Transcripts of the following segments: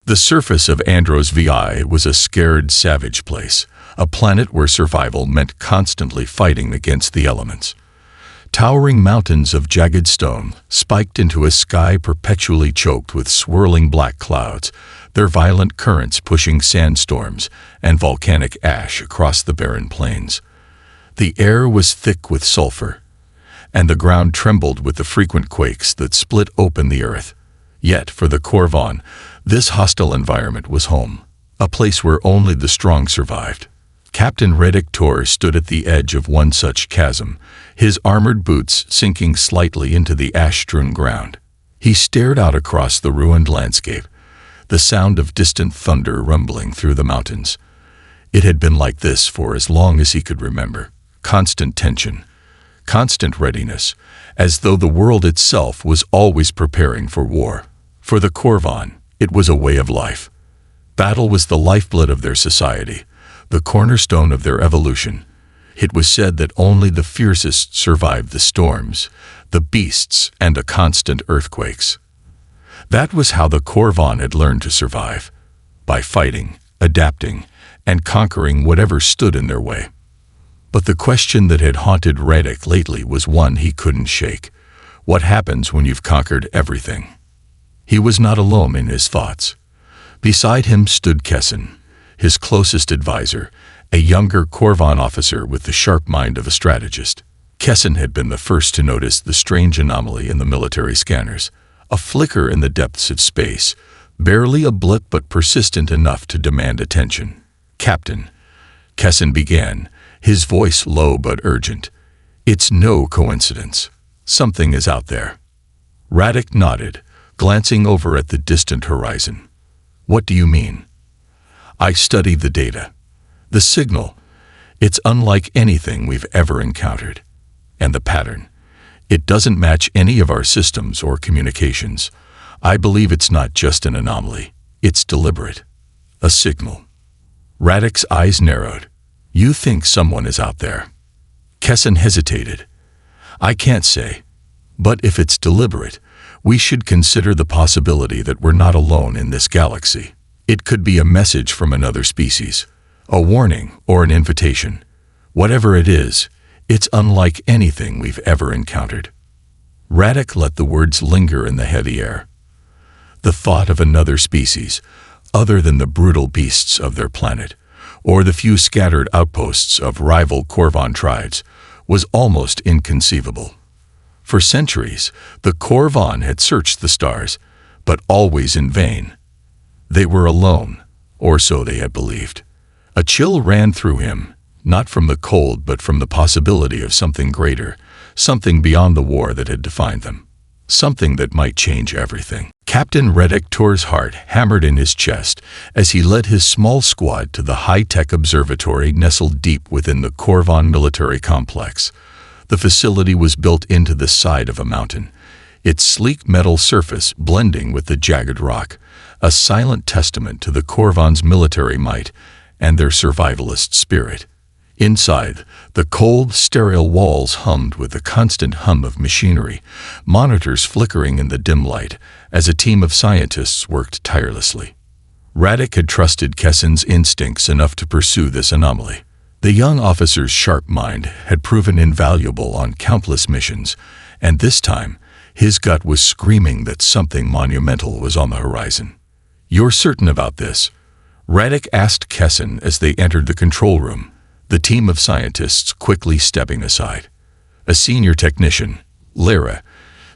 The surface of Andros VI was a scared, savage place, a planet where survival meant constantly fighting against the elements. Towering mountains of jagged stone spiked into a sky perpetually choked with swirling black clouds, their violent currents pushing sandstorms and volcanic ash across the barren plains. The air was thick with sulfur, and the ground trembled with the frequent quakes that split open the earth. Yet, for the Corvan, this hostile environment was home, a place where only the strong survived. Captain Reddick Tor stood at the edge of one such chasm, his armored boots sinking slightly into the ash-strewn ground. He stared out across the ruined landscape, the sound of distant thunder rumbling through the mountains. It had been like this for as long as he could remember. Constant tension, constant readiness, as though the world itself was always preparing for war. For the Corvan, it was a way of life. Battle was the lifeblood of their society, the cornerstone of their evolution. It was said that only the fiercest survived the storms, the beasts, and the constant earthquakes. That was how the Corvan had learned to survive, by fighting, adapting, and conquering whatever stood in their way. But the question that had haunted Reddick lately was one he couldn't shake. What happens when you've conquered everything? He was not alone in his thoughts. Beside him stood Kessin, his closest advisor, a younger Corvan officer with the sharp mind of a strategist. Kessin had been the first to notice the strange anomaly in the military scanners, a flicker in the depths of space, barely a blip but persistent enough to demand attention. "Captain," Kessin began, his voice low but urgent. "It's no coincidence. Something is out there." Radek nodded, glancing over at the distant horizon. "What do you mean?" "I studied the data. The signal. It's unlike anything we've ever encountered. And the pattern. It doesn't match any of our systems or communications. I believe it's not just an anomaly. It's deliberate. A signal." Radek's eyes narrowed. "You think someone is out there?" Kessin hesitated. "I can't say. But if it's deliberate, we should consider the possibility that we're not alone in this galaxy. It could be a message from another species, a warning or an invitation. Whatever it is, it's unlike anything we've ever encountered." Radek let the words linger in the heavy air. The thought of another species, other than the brutal beasts of their planet, or the few scattered outposts of rival Corvan tribes, was almost inconceivable. For centuries, the Corvan had searched the stars, but always in vain. They were alone, or so they had believed. A chill ran through him, not from the cold but from the possibility of something greater, something beyond the war that had defined them, something that might change everything. Captain Reddick Tor's heart hammered in his chest as he led his small squad to the high-tech observatory nestled deep within the Corvan military complex. The facility was built into the side of a mountain, its sleek metal surface blending with the jagged rock, a silent testament to the Corvan's military might and their survivalist spirit. Inside, the cold, sterile walls hummed with the constant hum of machinery, monitors flickering in the dim light as a team of scientists worked tirelessly. Radek had trusted Kessin's instincts enough to pursue this anomaly. The young officer's sharp mind had proven invaluable on countless missions, and this time, his gut was screaming that something monumental was on the horizon. "You're certain about this?" Radek asked Kessin as they entered the control room, the team of scientists quickly stepping aside. A senior technician, Lyra,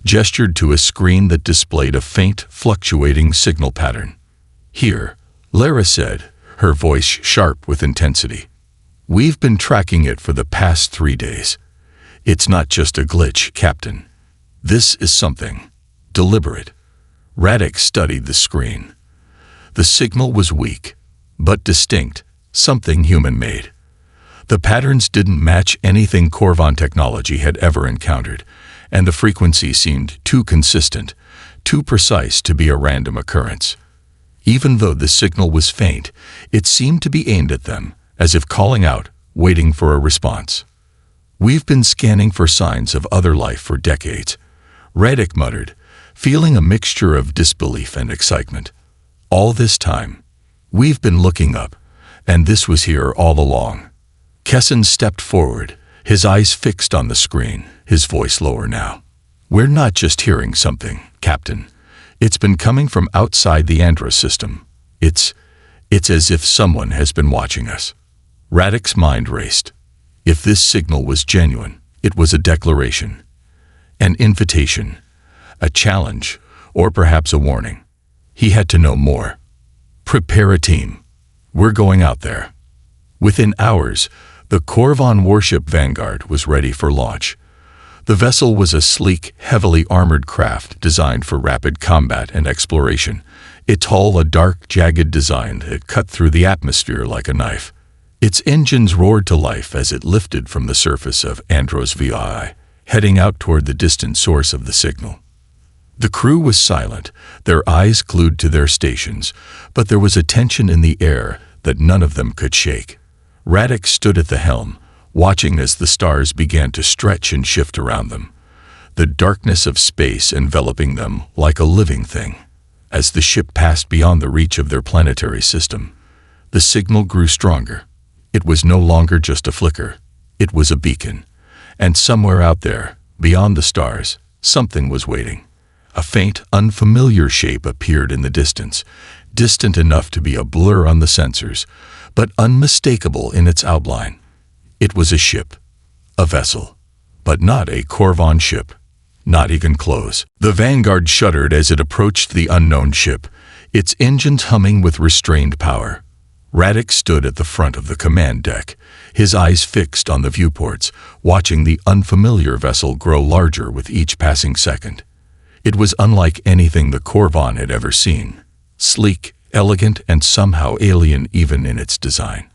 gestured to a screen that displayed a faint, fluctuating signal pattern. "Here," Lyra said, her voice sharp with intensity. "We've been tracking it for the past 3 days. It's not just a glitch, Captain. This is something deliberate." Radek studied the screen. The signal was weak, but distinct, something human-made. The patterns didn't match anything Corvan technology had ever encountered, and the frequency seemed too consistent, too precise to be a random occurrence. Even though the signal was faint, it seemed to be aimed at them, as if calling out, waiting for a response. "We've been scanning for signs of other life for decades," Radek muttered, feeling a mixture of disbelief and excitement. All this time, we've been looking up, and this was here all along. Kessin stepped forward, his eyes fixed on the screen, his voice lower now. We're not just hearing something, Captain. It's been coming from outside the Andros system. It's as if someone has been watching us. Radek's mind raced. If this signal was genuine, it was a declaration, an invitation, a challenge, or perhaps a warning. He had to know more. Prepare a team. We're going out there. Within hours, the Korvan warship Vanguard was ready for launch. The vessel was a sleek, heavily armored craft designed for rapid combat and exploration. Its hull a dark, jagged design that cut through the atmosphere like a knife. Its engines roared to life as it lifted from the surface of Andros VI, heading out toward the distant source of the signal. The crew was silent, their eyes glued to their stations, but there was a tension in the air that none of them could shake. Radek stood at the helm, watching as the stars began to stretch and shift around them, the darkness of space enveloping them like a living thing. As the ship passed beyond the reach of their planetary system, the signal grew stronger. It was no longer just a flicker. It was a beacon. And somewhere out there, beyond the stars, something was waiting. A faint, unfamiliar shape appeared in the distance, distant enough to be a blur on the sensors, but unmistakable in its outline. It was a ship, a vessel, but not a Korvan ship, not even close. The Vanguard shuddered as it approached the unknown ship, its engines humming with restrained power. Radek stood at the front of the command deck, his eyes fixed on the viewports, watching the unfamiliar vessel grow larger with each passing second. It was unlike anything the Korvan had ever seen, sleek, elegant, and somehow alien even in its design.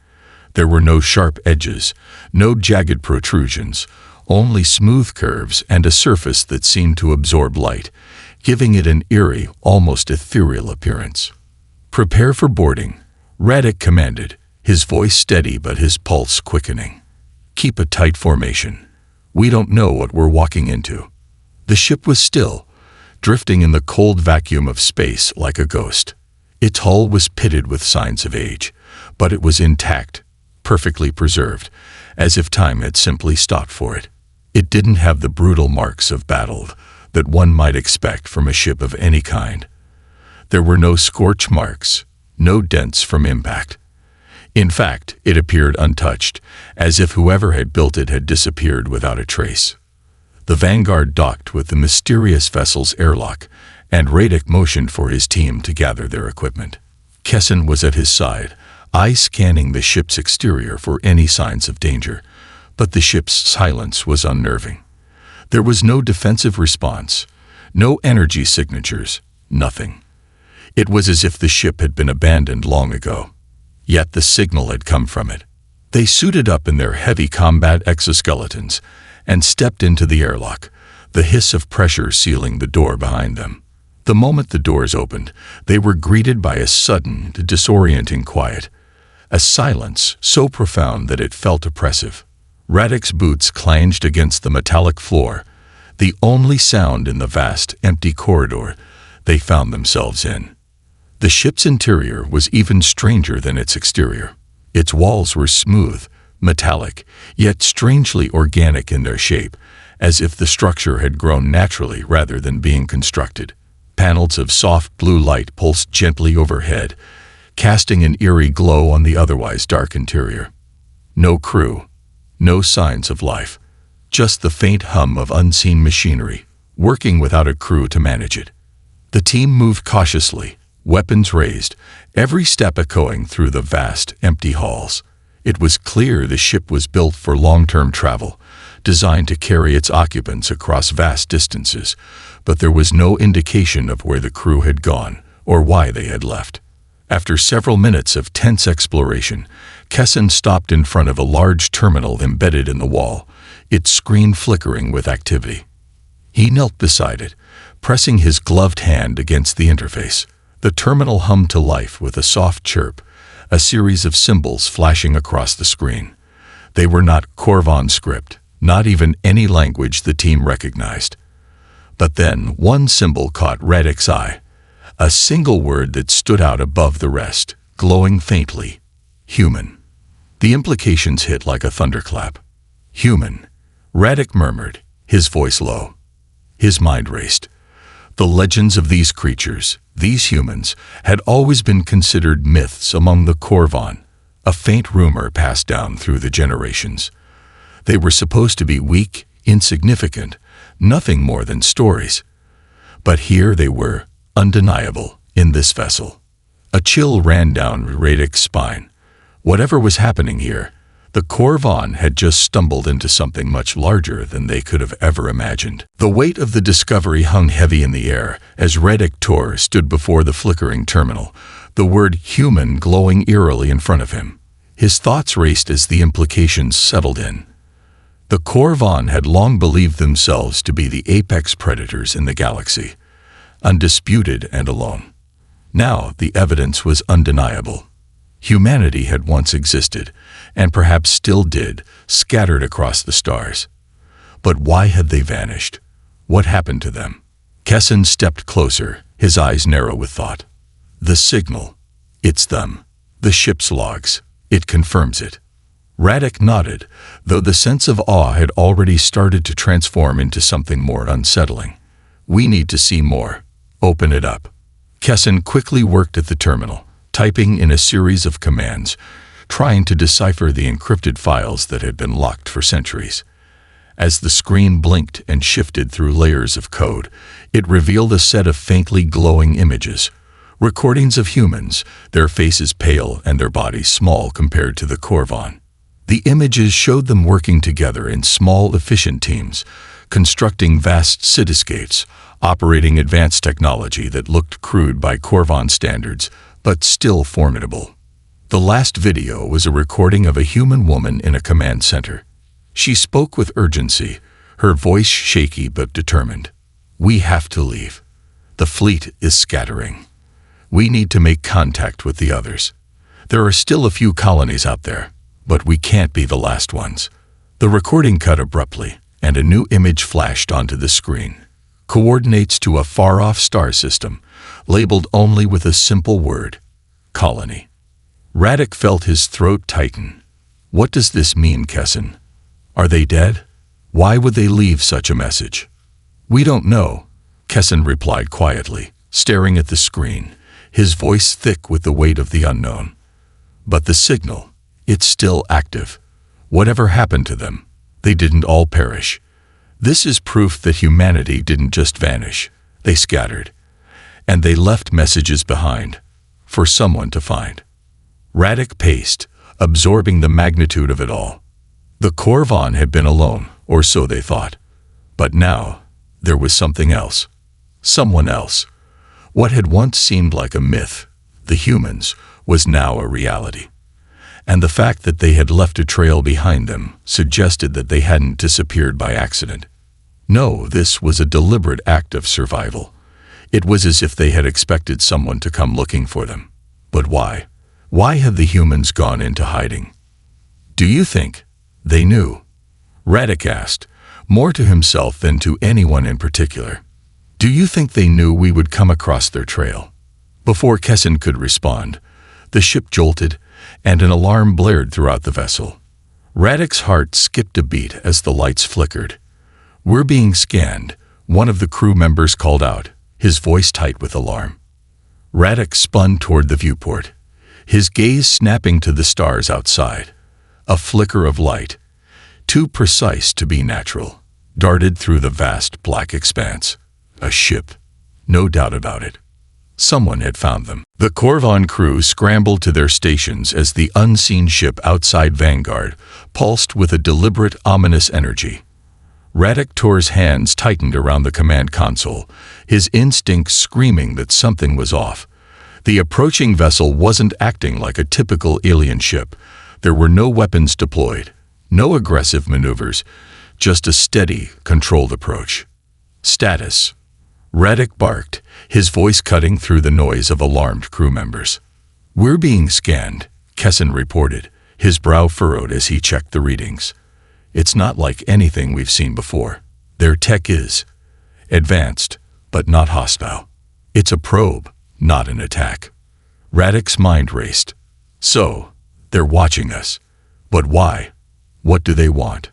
There were no sharp edges, no jagged protrusions, only smooth curves and a surface that seemed to absorb light, giving it an eerie, almost ethereal appearance. "Prepare for boarding," Radek commanded, his voice steady but his pulse quickening. "Keep a tight formation. We don't know what we're walking into." The ship was still, drifting in the cold vacuum of space like a ghost. Its hull was pitted with signs of age, but it was intact, perfectly preserved, as if time had simply stopped for it. It didn't have the brutal marks of battle that one might expect from a ship of any kind. There were no scorch marks, no dents from impact. In fact, it appeared untouched, as if whoever had built it had disappeared without a trace. The Vanguard docked with the mysterious vessel's airlock, and Radek motioned for his team to gather their equipment. Kessin was at his side, eyes scanning the ship's exterior for any signs of danger, but the ship's silence was unnerving. There was no defensive response, no energy signatures, nothing. It was as if the ship had been abandoned long ago. Yet the signal had come from it. They suited up in their heavy combat exoskeletons and stepped into the airlock, the hiss of pressure sealing the door behind them. The moment the doors opened, they were greeted by a sudden, disorienting quiet, a silence so profound that it felt oppressive. Radek's boots clanged against the metallic floor, the only sound in the vast, empty corridor they found themselves in. The ship's interior was even stranger than its exterior. Its walls were smooth, metallic, yet strangely organic in their shape, as if the structure had grown naturally rather than being constructed. Panels of soft blue light pulsed gently overhead, casting an eerie glow on the otherwise dark interior. No crew, no signs of life, just the faint hum of unseen machinery, working without a crew to manage it. The team moved cautiously, weapons raised, every step echoing through the vast, empty halls. It was clear the ship was built for long-term travel, designed to carry its occupants across vast distances, but there was no indication of where the crew had gone or why they had left. After several minutes of tense exploration, Kessin stopped in front of a large terminal embedded in the wall, its screen flickering with activity. He knelt beside it, pressing his gloved hand against the interface. The terminal hummed to life with a soft chirp, a series of symbols flashing across the screen. They were not Korvan script, not even any language the team recognized. But then one symbol caught Radek's eye, A single word that stood out above the rest, glowing faintly. Human. The implications hit like a thunderclap. Human. Radek murmured, his voice low. His mind raced. The legends of these creatures, these humans, had always been considered myths among the Korvan, a faint rumor passed down through the generations. They were supposed to be weak, insignificant, nothing more than stories. But here they were, undeniable, in this vessel. A chill ran down Radek's spine. Whatever was happening here, the Korvan had just stumbled into something much larger than they could have ever imagined. The weight of the discovery hung heavy in the air as Radek Tor stood before the flickering terminal, the word human glowing eerily in front of him. His thoughts raced as the implications settled in. The Korvan had long believed themselves to be the apex predators in the galaxy, undisputed and alone. Now the evidence was undeniable. Humanity had once existed, and perhaps still did, scattered across the stars. But why had they vanished? What happened to them? Kessin stepped closer, his eyes narrow with thought. The signal. It's them. The ship's logs. It confirms it. Radek nodded, though the sense of awe had already started to transform into something more unsettling. We need to see more. Open it up. Kessin quickly worked at the terminal, typing in a series of commands, trying to decipher the encrypted files that had been locked for centuries. As the screen blinked and shifted through layers of code, it revealed a set of faintly glowing images, recordings of humans, their faces pale and their bodies small compared to the Korvan. The images showed them working together in small, efficient teams, constructing vast cityscapes, operating advanced technology that looked crude by Korvan standards, but still formidable. The last video was a recording of a human woman in a command center. She spoke with urgency, her voice shaky but determined. We have to leave. The fleet is scattering. We need to make contact with the others. There are still a few colonies out there, but we can't be the last ones. The recording cut abruptly, and a new image flashed onto the screen. Coordinates to a far-off star system, labeled only with a simple word, colony. Radek felt his throat tighten. What does this mean, Kessin? Are they dead? Why would they leave such a message? We don't know, Kessin replied quietly, staring at the screen, his voice thick with the weight of the unknown. But the signal, it's still active. Whatever happened to them, they didn't all perish. This is proof that humanity didn't just vanish. They scattered. And they left messages behind, for someone to find. Radek paced, absorbing the magnitude of it all. The Korvan had been alone, or so they thought. But now, there was something else. Someone else. What had once seemed like a myth, the humans, was now a reality. And the fact that they had left a trail behind them suggested that they hadn't disappeared by accident. No, this was a deliberate act of survival. It was as if they had expected someone to come looking for them. But why? Why had the humans gone into hiding? Do you think they knew? Radek asked, more to himself than to anyone in particular. Do you think they knew we would come across their trail? Before Kessin could respond, the ship jolted, and an alarm blared throughout the vessel. Radek's heart skipped a beat as the lights flickered. We're being scanned, one of the crew members called out, his voice tight with alarm. Radek spun toward the viewport, his gaze snapping to the stars outside. A flicker of light, too precise to be natural, darted through the vast black expanse. A ship, no doubt about it. Someone had found them. The Korvan crew scrambled to their stations as the unseen ship outside Vanguard pulsed with a deliberate, ominous energy. Radek Tor's hands tightened around the command console, his instincts screaming that something was off. The approaching vessel wasn't acting like a typical alien ship. There were no weapons deployed, no aggressive maneuvers, just a steady, controlled approach. Status. Radek barked, his voice cutting through the noise of alarmed crew members. We're being scanned, Kessin reported, his brow furrowed as he checked the readings. It's not like anything we've seen before. Their tech is advanced, but not hostile. It's a probe, not an attack. Radek's mind raced. So, they're watching us. But why? What do they want?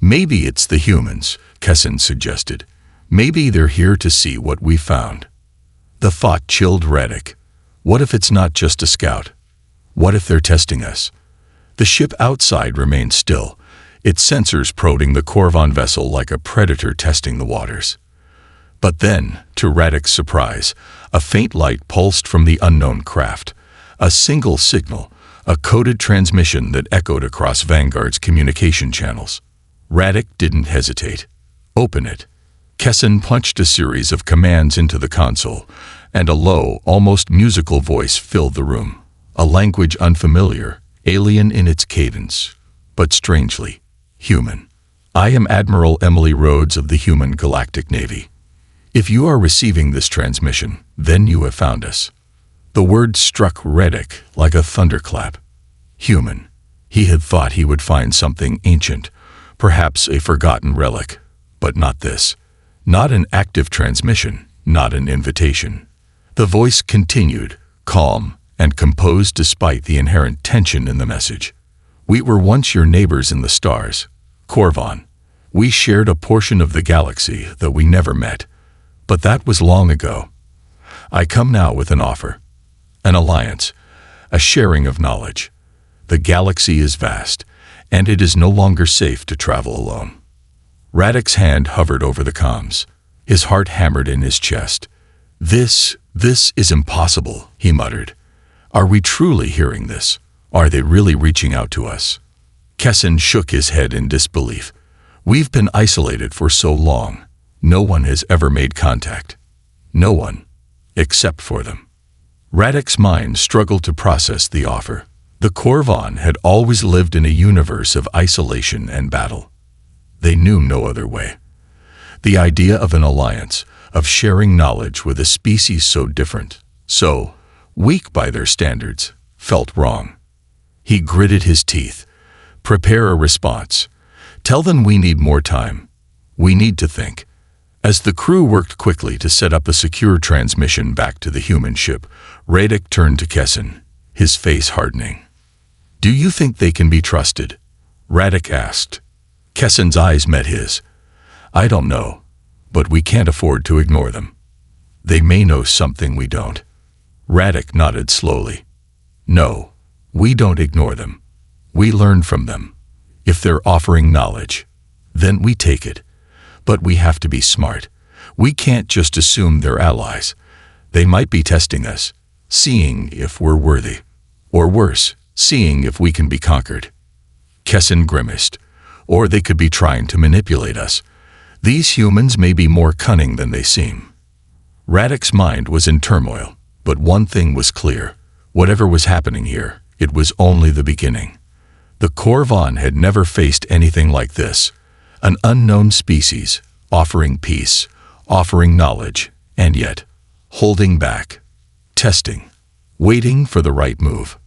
Maybe it's the humans, Kessin suggested. Maybe they're here to see what we found. The thought chilled Radek. What if it's not just a scout? What if they're testing us? The ship outside remained still, its sensors probing the Corvan vessel like a predator testing the waters. But then, to Radek's surprise, a faint light pulsed from the unknown craft. A single signal, a coded transmission that echoed across Vanguard's communication channels. Radek didn't hesitate. Open it. Kessin punched a series of commands into the console, and a low, almost musical voice filled the room. A language unfamiliar, alien in its cadence, but strangely human. I am Admiral Emily Rhodes of the Human Galactic Navy. If you are receiving this transmission, then you have found us. The word struck Radek like a thunderclap. Human. He had thought he would find something ancient, perhaps a forgotten relic, but not this. Not an active transmission, not an invitation. The voice continued, calm and composed despite the inherent tension in the message. We were once your neighbors in the stars, Corvan. We shared a portion of the galaxy that we never met. But that was long ago. I come now with an offer. An alliance. A sharing of knowledge. The galaxy is vast, and it is no longer safe to travel alone. Radek's hand hovered over the comms. His heart hammered in his chest. This is impossible, he muttered. Are we truly hearing this? Are they really reaching out to us? Kessin shook his head in disbelief. We've been isolated for so long. No one has ever made contact. No one, except for them. Radek's mind struggled to process the offer. The Corvan had always lived in a universe of isolation and battle. They knew no other way. The idea of an alliance, of sharing knowledge with a species so different, so weak by their standards, felt wrong. He gritted his teeth. Prepare a response. Tell them we need more time. We need to think. As the crew worked quickly to set up a secure transmission back to the human ship, Radek turned to Kessin, his face hardening. Do you think they can be trusted? Radek asked. Kessin's eyes met his. I don't know, but we can't afford to ignore them. They may know something we don't. Radek nodded slowly. No, we don't ignore them. We learn from them. If they're offering knowledge, then we take it. But we have to be smart. We can't just assume they're allies. They might be testing us, seeing if we're worthy. Or worse, seeing if we can be conquered. Kessin grimaced. Or they could be trying to manipulate us. These humans may be more cunning than they seem. Radek's mind was in turmoil, but one thing was clear. Whatever was happening here, it was only the beginning. The Corvan had never faced anything like this. An unknown species, offering peace, offering knowledge, and yet, holding back, testing, waiting for the right move.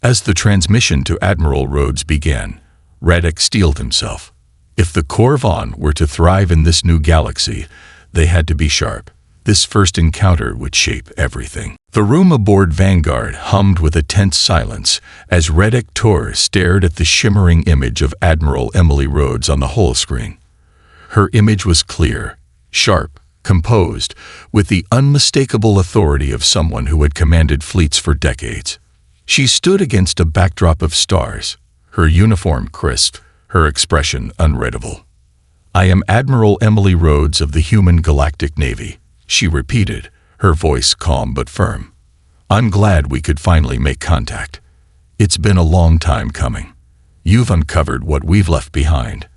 As the transmission to Admiral Rhodes began, Radek steeled himself. If the Corvan were to thrive in this new galaxy, they had to be sharp. This first encounter would shape everything. The room aboard Vanguard hummed with a tense silence as Radek Tor stared at the shimmering image of Admiral Emily Rhodes on the holoscreen. Her image was clear, sharp, composed, with the unmistakable authority of someone who had commanded fleets for decades. She stood against a backdrop of stars, her uniform crisp, her expression unreadable. I am Admiral Emily Rhodes of the Human Galactic Navy, she repeated, her voice calm but firm. I'm glad we could finally make contact. It's been a long time coming. You've uncovered what we've left behind.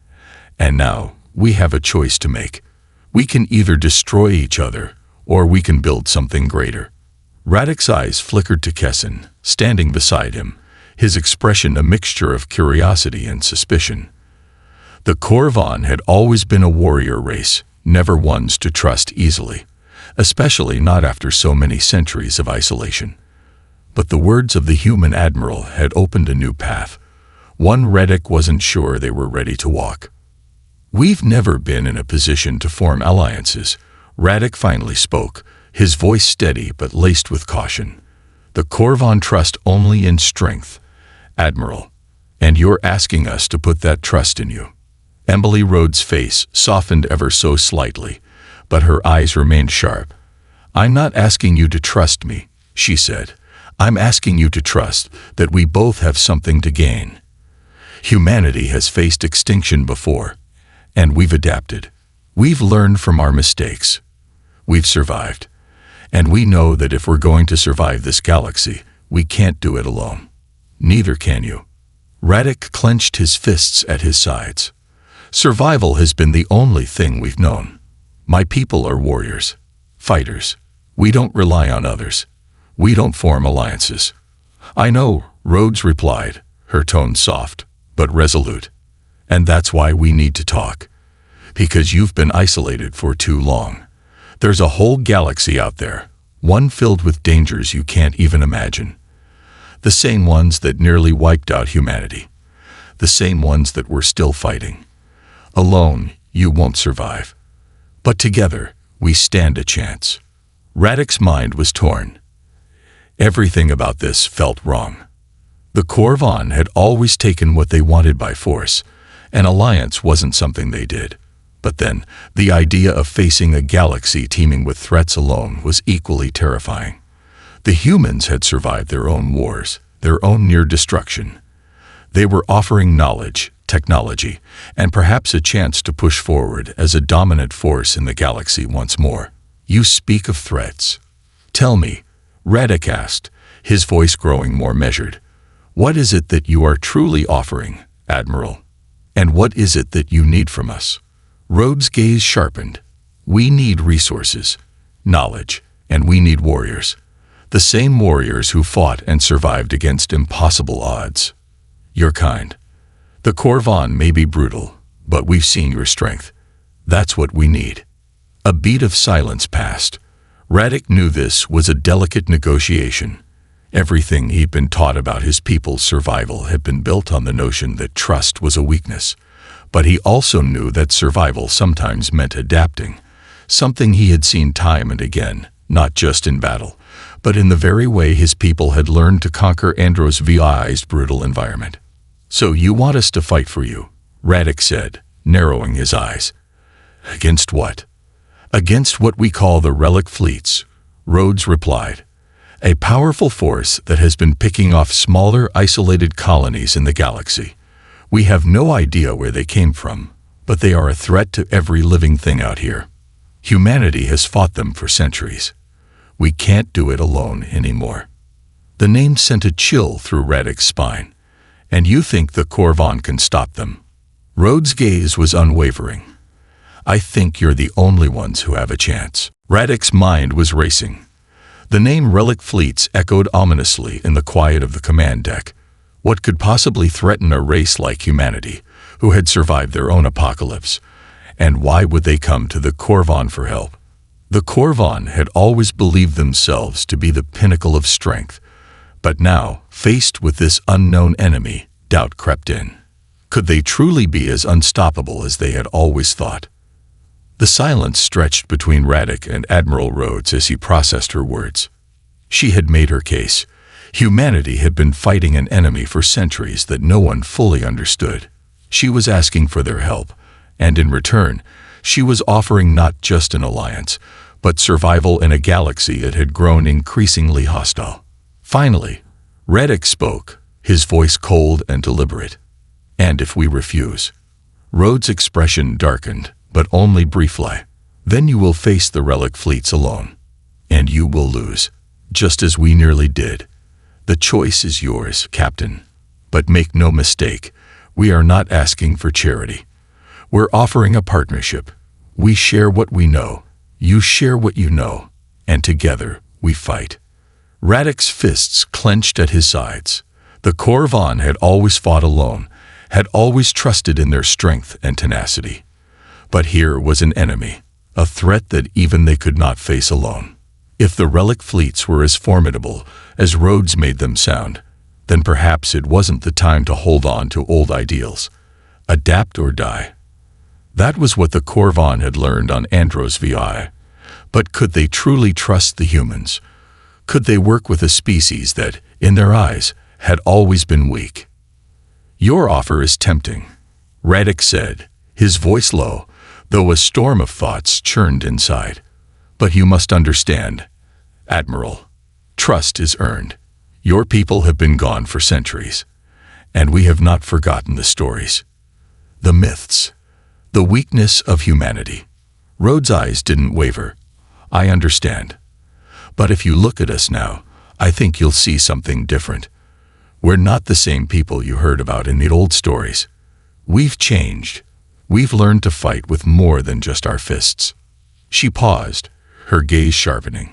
And now, we have a choice to make. We can either destroy each other, or we can build something greater. Radek's eyes flickered to Kessin, standing beside him, his expression a mixture of curiosity and suspicion. The Corvan had always been a warrior race, never ones to trust easily, especially not after so many centuries of isolation. But the words of the human admiral had opened a new path, one Radek wasn't sure they were ready to walk. We've never been in a position to form alliances, Radek finally spoke, his voice steady but laced with caution. "The Corvan trust only in strength, Admiral, and you're asking us to put that trust in you." Emily Rhodes' face softened ever so slightly, but her eyes remained sharp. "I'm not asking you to trust me," she said. "I'm asking you to trust that we both have something to gain. Humanity has faced extinction before, and we've adapted. We've learned from our mistakes. We've survived. And we know that if we're going to survive this galaxy, we can't do it alone. Neither can you." Radek clenched his fists at his sides. "Survival has been the only thing we've known. My people are warriors, fighters. We don't rely on others. We don't form alliances." "I know," Rhodes replied, her tone soft, but resolute. "And that's why we need to talk. Because you've been isolated for too long. There's a whole galaxy out there, one filled with dangers you can't even imagine. The same ones that nearly wiped out humanity. The same ones that we're still fighting. Alone, you won't survive. But together, we stand a chance." Radek's mind was torn. Everything about this felt wrong. The Corvan had always taken what they wanted by force. An alliance wasn't something they did. But then, the idea of facing a galaxy teeming with threats alone was equally terrifying. The humans had survived their own wars, their own near destruction. They were offering knowledge, technology, and perhaps a chance to push forward as a dominant force in the galaxy once more. "You speak of threats. Tell me," Radek asked, his voice growing more measured. "What is it that you are truly offering, Admiral? And what is it that you need from us?" Rhodes' gaze sharpened. "We need resources, knowledge, and we need warriors. The same warriors who fought and survived against impossible odds. Your kind. The Corvan may be brutal, but we've seen your strength. That's what we need." A beat of silence passed. Radek knew this was a delicate negotiation. Everything he'd been taught about his people's survival had been built on the notion that trust was a weakness. But he also knew that survival sometimes meant adapting, something he had seen time and again, not just in battle, but in the very way his people had learned to conquer Andros VI's brutal environment. "So you want us to fight for you," Radek said, narrowing his eyes. "Against what?" "Against what we call the relic fleets," Rhodes replied. "A powerful force that has been picking off smaller, isolated colonies in the galaxy. We have no idea where they came from, but they are a threat to every living thing out here. Humanity has fought them for centuries. We can't do it alone anymore." The name sent a chill through Radek's spine. "And you think the Corvan can stop them?" Rhodes' gaze was unwavering. "I think you're the only ones who have a chance." Radek's mind was racing. The name Relic Fleets echoed ominously in the quiet of the command deck. What could possibly threaten a race like humanity, who had survived their own apocalypse? And why would they come to the Corvan for help? The Corvan had always believed themselves to be the pinnacle of strength, but now, faced with this unknown enemy, doubt crept in. Could they truly be as unstoppable as they had always thought? The silence stretched between Radek and Admiral Rhodes as he processed her words. She had made her case. Humanity had been fighting an enemy for centuries that no one fully understood. She was asking for their help, and in return, she was offering not just an alliance, but survival in a galaxy that had grown increasingly hostile. Finally, Radek spoke, his voice cold and deliberate. "And if we refuse?" Rhodes' expression darkened, but only briefly. "Then you will face the relic fleets alone. And you will lose, just as we nearly did. The choice is yours, Captain. But make no mistake, we are not asking for charity. We're offering a partnership. We share what we know, you share what you know, and together we fight." Radek's fists clenched at his sides. The Corvan had always fought alone, had always trusted in their strength and tenacity. But here was an enemy, a threat that even they could not face alone. If the relic fleets were as formidable as Rhodes made them sound, then perhaps it wasn't the time to hold on to old ideals. Adapt or die. That was what the Corvan had learned on Andros VI. But could they truly trust the humans? Could they work with a species that, in their eyes, had always been weak? "Your offer is tempting," Radek said, his voice low, though a storm of thoughts churned inside. "But you must understand, Admiral, trust is earned. Your people have been gone for centuries, and we have not forgotten the stories, the myths, the weakness of humanity." Rhodes' eyes didn't waver. "I understand. But if you look at us now, I think you'll see something different. We're not the same people you heard about in the old stories. We've changed. We've learned to fight with more than just our fists." She paused, her gaze sharpening.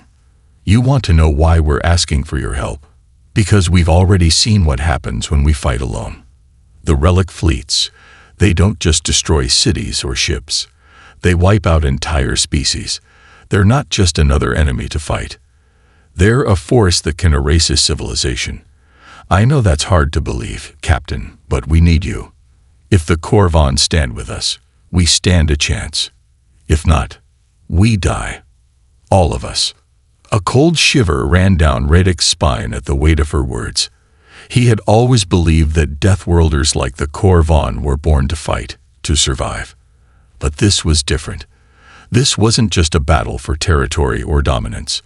"You want to know why we're asking for your help? Because we've already seen what happens when we fight alone. The relic fleets, they don't just destroy cities or ships. They wipe out entire species. They're not just another enemy to fight. They're a force that can erase a civilization. I know that's hard to believe, Captain, but we need you. If the Corvon stand with us, we stand a chance. If not, we die. All of us." A cold shiver ran down Radek's spine at the weight of her words. He had always believed that Deathworlders like the Corvon were born to fight, to survive. But this was different. This wasn't just a battle for territory or dominance.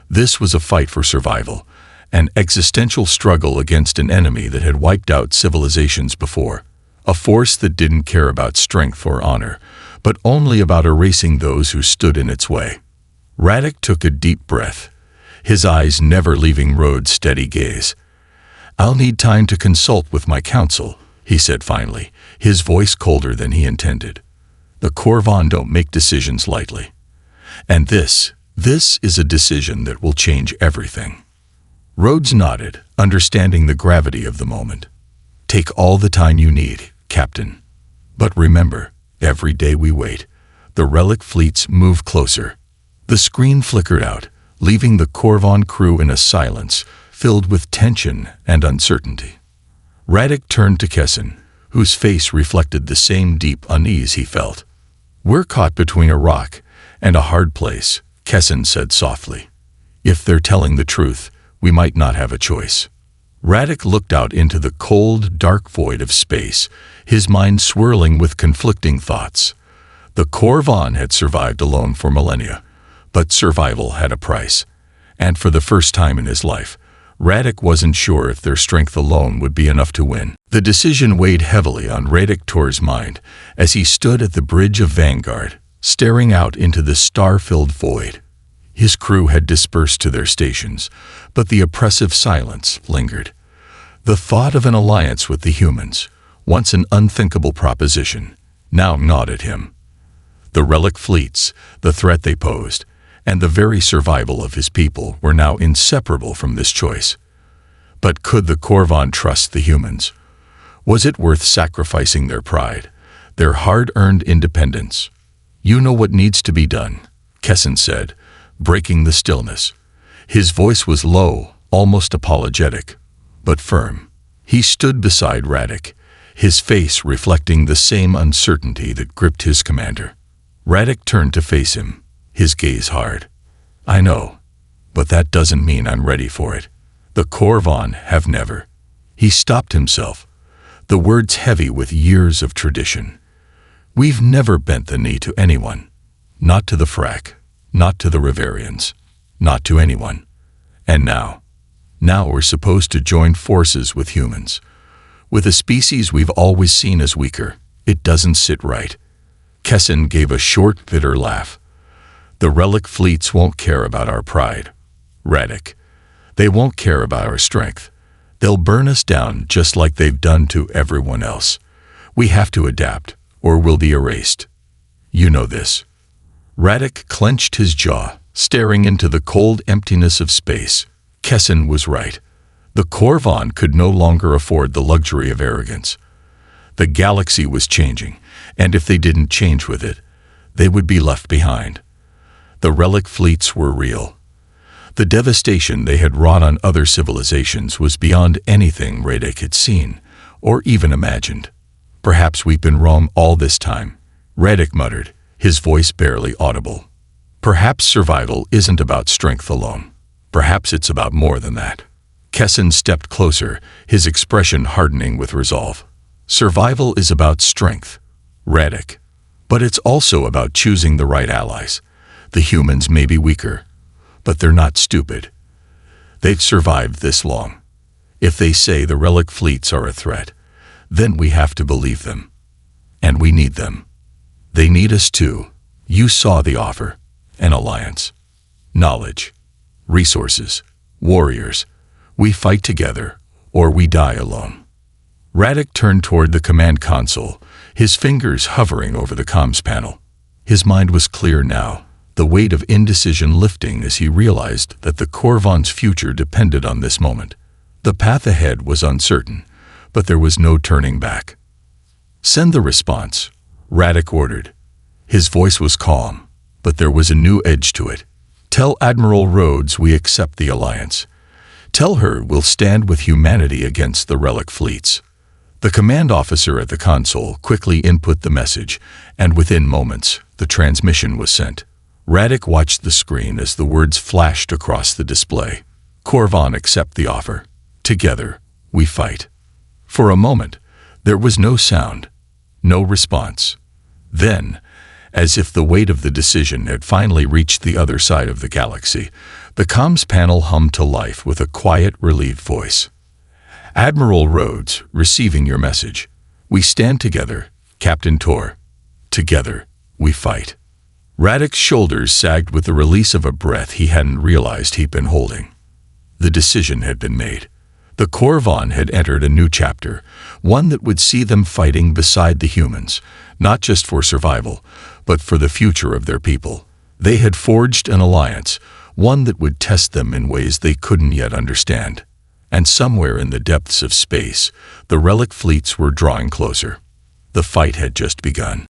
This was a fight for survival, an existential struggle against an enemy that had wiped out civilizations before, a force that didn't care about strength or honor, but only about erasing those who stood in its way. Radek took a deep breath, his eyes never leaving Rhodes' steady gaze. "I'll need time to consult with my council," he said finally, his voice colder than he intended. "The Corvon don't make decisions lightly. And this is a decision that will change everything." Rhodes nodded, understanding the gravity of the moment. "Take all the time you need, Captain. But remember, every day we wait, the relic fleets move closer." The screen flickered out, leaving the Corvon crew in a silence filled with tension and uncertainty. Radek turned to Kessin, whose face reflected the same deep unease he felt. "We're caught between a rock and a hard place," Kessin said softly. "If they're telling the truth, we might not have a choice." Radek looked out into the cold, dark void of space, his mind swirling with conflicting thoughts. The Corvon had survived alone for millennia, but survival had a price, and for the first time in his life, Radek wasn't sure if their strength alone would be enough to win. The decision weighed heavily on Radek Tor's mind as he stood at the bridge of Vanguard, staring out into the star-filled void. His crew had dispersed to their stations, but the oppressive silence lingered. The thought of an alliance with the humans, once an unthinkable proposition, now gnawed at him. The relic fleets, the threat they posed, and the very survival of his people were now inseparable from this choice. But could the Corvon trust the humans? Was it worth sacrificing their pride, their hard-earned independence? "You know what needs to be done," Kessin said, breaking the stillness. His voice was low, almost apologetic, but firm. He stood beside Radek, his face reflecting the same uncertainty that gripped his commander. Radek turned to face him, his gaze hard. "I know, but that doesn't mean I'm ready for it. The Corvon have never." He stopped himself, the words heavy with years of tradition. "We've never bent the knee to anyone. Not to the Frack, not to the Riverians, not to anyone. And now we're supposed to join forces with humans. With a species we've always seen as weaker. It doesn't sit right." Kessin gave a short, bitter laugh. "The relic fleets won't care about our pride, Radek. They won't care about our strength. They'll burn us down just like they've done to everyone else. We have to adapt, or we'll be erased. You know this." Radek clenched his jaw, staring into the cold emptiness of space. Kessin was right. The Corvon could no longer afford the luxury of arrogance. The galaxy was changing, and if they didn't change with it, they would be left behind. The relic fleets were real. The devastation they had wrought on other civilizations was beyond anything Radek had seen, or even imagined. "Perhaps we've been wrong all this time," Radek muttered, his voice barely audible. Perhaps survival isn't about strength alone. Perhaps it's about more than that. Kessin stepped closer, his expression hardening with resolve. Survival is about strength, Radek. But it's also about choosing the right allies. The humans may be weaker, but they're not stupid. They've survived this long. If they say the relic fleets are a threat, then we have to believe them. And we need them. They need us too. You saw the offer. An alliance. Knowledge. Resources. Warriors. We fight together, or we die alone. Radek turned toward the command console, his fingers hovering over the comms panel. His mind was clear now, the weight of indecision lifting as he realized that the Korvan's future depended on this moment. The path ahead was uncertain, but there was no turning back. Send the response, Radek ordered. His voice was calm, but there was a new edge to it. Tell Admiral Rhodes we accept the alliance. Tell her we'll stand with humanity against the relic fleets. The command officer at the console quickly input the message, and within moments, the transmission was sent. Radek watched the screen as the words flashed across the display. Korvan accept the offer. Together, we fight. For a moment, there was no sound, no response. Then, as if the weight of the decision had finally reached the other side of the galaxy, the comms panel hummed to life with a quiet, relieved voice. Admiral Rhodes, receiving your message. We stand together, Captain Tor. Together, we fight. Radek's shoulders sagged with the release of a breath he hadn't realized he'd been holding. The decision had been made. The Korvan had entered a new chapter, one that would see them fighting beside the humans, not just for survival, but for the future of their people. They had forged an alliance, one that would test them in ways they couldn't yet understand. And somewhere in the depths of space, the relic fleets were drawing closer. The fight had just begun.